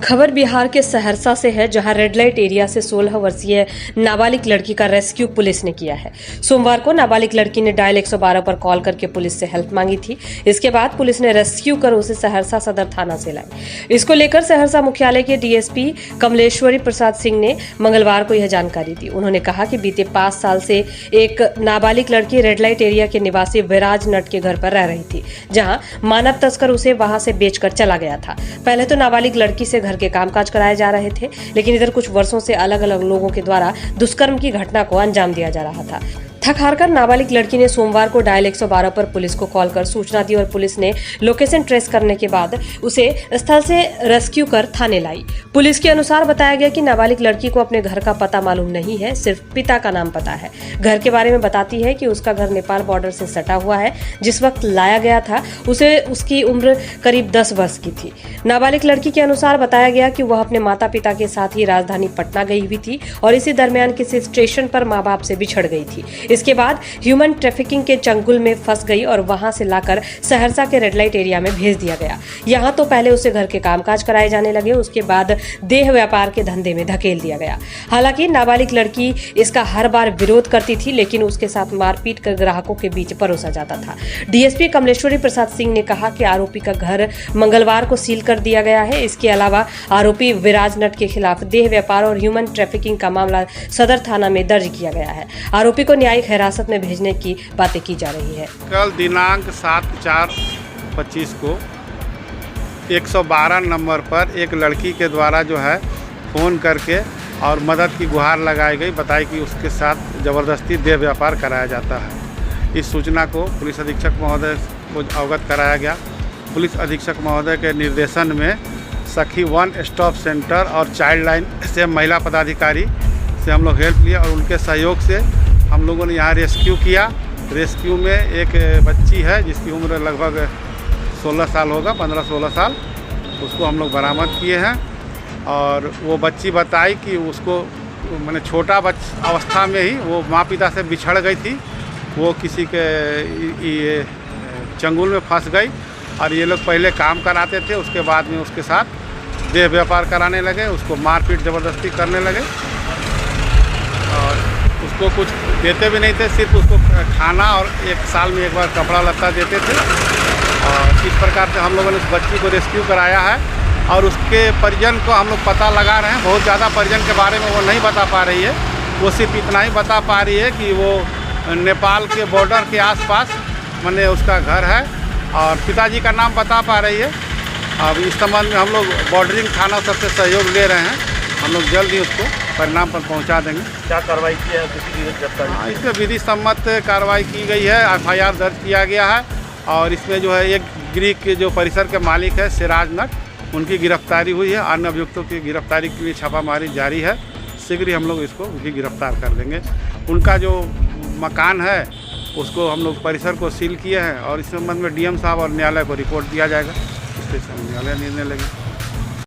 खबर बिहार के सहरसा से है, जहां रेड लाइट एरिया से 16 वर्षीय नाबालिग लड़की का रेस्क्यू पुलिस ने किया है। सोमवार को नाबालिग लड़की ने डायल 112 पर कॉल करके पुलिस से हेल्प मांगी थी। इसके बाद पुलिस ने रेस्क्यू कर उसे सहरसा सदर थाना से लाई। इसको लेकर सहरसा मुख्यालय के डीएसपी कमलेश्वरी प्रसाद सिंह ने मंगलवार को यह जानकारी दी। उन्होंने कहा कि बीते 5 साल से एक नाबालिग लड़की रेड लाइट एरिया के निवासी विराज नट के घर पर रह रही थी, जहां मानव तस्कर उसे वहां से बेचकर चला गया था। पहले तो नाबालिग लड़की से घर के कामकाज कराए जा रहे थे, लेकिन इधर कुछ वर्षों से अलग अलग लोगों के द्वारा दुष्कर्म की घटना को अंजाम दिया जा रहा था। थक हारकर नाबालिग लड़की ने सोमवार को डायल 112 पर पुलिस को कॉल कर सूचना दी और पुलिस ने लोकेशन ट्रेस करने के बाद उसे स्थल से रेस्क्यू कर थाने लाई। पुलिस के अनुसार बताया गया कि नाबालिग लड़की को अपने घर का पता मालूम नहीं है, सिर्फ पिता का नाम पता है। घर के बारे में बताती है कि उसका घर नेपाल बॉर्डर से सटा हुआ है। जिस वक्त लाया गया था उसकी उम्र करीब 10 वर्ष की थी। नाबालिग लड़की के अनुसार बताया गया कि वह अपने माता पिता के साथ ही राजधानी पटना गई हुई थी और इसी दरमियान किसी स्टेशन पर माँ बाप से बिछड़ गई थी। इसके बाद ह्यूमन ट्रैफिकिंग के चंगुल में फंस गई और वहां से लाकर सहरसा के रेड लाइट एरिया में भेज दिया गया। यहां तो पहले उसे घर के कामकाज कराए जाने लगे, उसके बाद देह व्यापार के धंधे में धकेल दिया गया। हालांकि नाबालिग लड़की इसका हर बार विरोध करती थी, लेकिन उसके साथ मारपीट कर ग्राहकों के बीच परोसा जाता था। डीएसपी कमलेश्वरी प्रसाद सिंह ने कहा कि आरोपी का घर मंगलवार को सील कर दिया गया है। इसके अलावा आरोपी विराज नट के खिलाफ देह व्यापार और ह्यूमन ट्रैफिकिंग का मामला सदर थाना में दर्ज किया गया है। आरोपी को न्यायिक हिरासत में भेजने की बातें की जा रही है। कल दिनांक 7/4/25 को 112 नंबर पर एक लड़की के द्वारा जो है फ़ोन करके और मदद की गुहार लगाई गई, बताई कि उसके साथ ज़बरदस्ती देह व्यापार कराया जाता है। इस सूचना को पुलिस अधीक्षक महोदय को अवगत कराया गया। पुलिस अधीक्षक महोदय के निर्देशन में सखी वन स्टॉप सेंटर और चाइल्ड लाइन से महिला पदाधिकारी से हम लोग हेल्प लिया और उनके सहयोग से हम लोगों ने यहाँ रेस्क्यू किया। रेस्क्यू में एक बच्ची है जिसकी उम्र लगभग 16 साल होगा, 15-16 साल। उसको हम लोग बरामद किए हैं और वो बच्ची बताई कि उसको मैंने छोटा अवस्था में ही वो माँ पिता से बिछड़ गई थी। वो किसी के ये चंगुल में फंस गई और ये लोग पहले काम कराते थे, उसके बाद में उसके साथ देह व्यापार कराने लगे, उसको मारपीट ज़बरदस्ती करने लगे और उसको कुछ देते भी नहीं थे, सिर्फ उसको खाना और 1 साल में एक बार कपड़ा लत्ता देते थे। और इस प्रकार से हम लोगों ने उस बच्ची को रेस्क्यू कराया है और उसके परिजन को हम लोग पता लगा रहे हैं। बहुत ज़्यादा परिजन के बारे में वो नहीं बता पा रही है, वो सिर्फ इतना ही बता पा रही है कि वो नेपाल के बॉर्डर के आसपास मैंने उसका घर है और पिताजी का नाम बता पा रही है। अब इस संबंध में हम लोग बॉर्डरिंग थाना सबसे सहयोग ले रहे हैं। हम लोग जल्द ही उसको परिणाम पर पहुंचा देंगे। क्या कार्रवाई की है? गिरफ्तारी इसमें विधि सम्मत कार्रवाई की गई है, FIR दर्ज किया गया है और इसमें जो है एक गृह के जो परिसर के मालिक है सिराज नट, उनकी गिरफ्तारी हुई है। अन्य अभियुक्तों की गिरफ्तारी के लिए छापामारी जारी है। शीघ्र ही हम लोग इसको भी गिरफ्तार कर देंगे। उनका जो मकान है उसको हम लोग परिसर को सील किए हैं और इस संबंध में DM साहब और न्यायालय को रिपोर्ट दिया जाएगा। इसके न्यायालय निर्णय लेंगे।